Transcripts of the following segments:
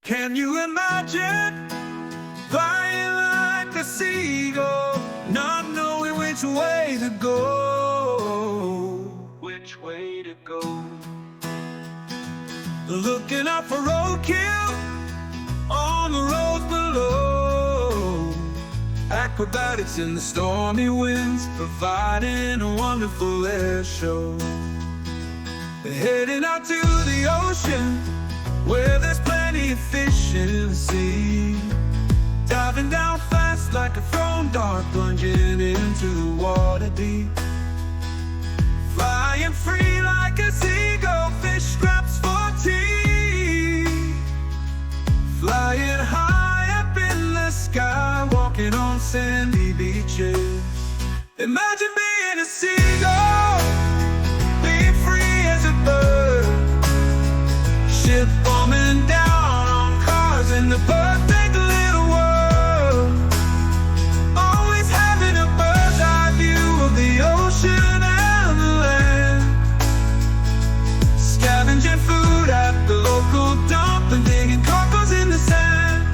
Can you imagine flying like a seagull, not knowing which way to go? Which way to go? Looking up for roadkill on the roads below. Acrobatics in the stormy winds, providing a wonderful air show. Heading out to the ocean, where there's plenty of fish in the sea. Diving down fast like a thrown dart, plunging into the water deep. Flying free like a seagull, fish scraps for tea. Flying high up in the sky, walking on sandy beaches. Imagine being a seagull, being free as a bird. Ship bombing down on cars in the perfect little world. Always having a bird's eye view of the ocean and the land. Scavenging food at the local dump and digging cockles in the sand.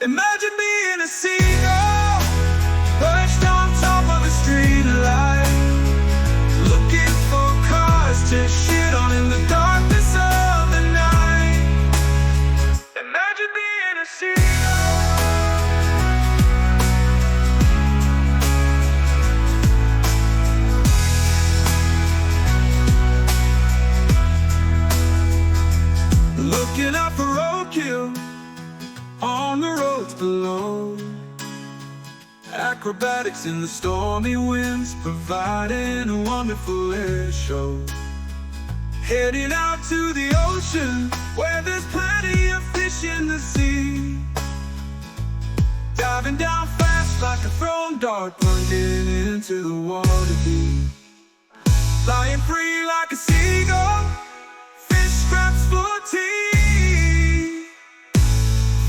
Imagine being a seagull, perched on top of a street light, looking for cars to shit on in the darkness of the night. Imagine being a seagull. Looking out for roadkill on the roads below. Acrobatics in the stormy winds, providing a wonderful air show. Heading out to the ocean, where there's plenty of fish in the sea. Diving down fast like a thrown dart, plunging into the water deep. Flying free like a seagull, fish scraps for tea.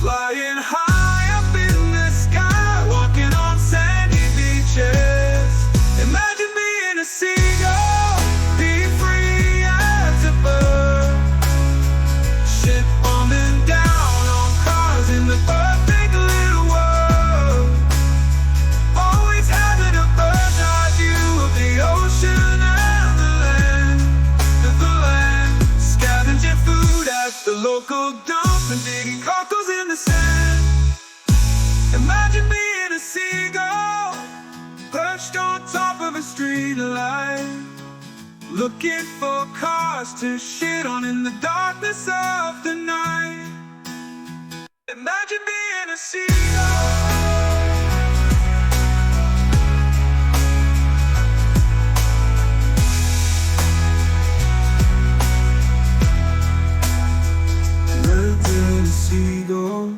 Flying high up in the sky, walking on sandy beaches. Imagine being a seagull, be free as a bird. Ship bombing down on cars in the perfect little world. Always having a bird's eye view of the ocean and the land. Scavenging food at the local dump and digging cockles in the sand. Imagine being a seagull, perched on top of a street light, looking for cars to shit on in the darkness of the night. Imagine being a seagull. Seagull,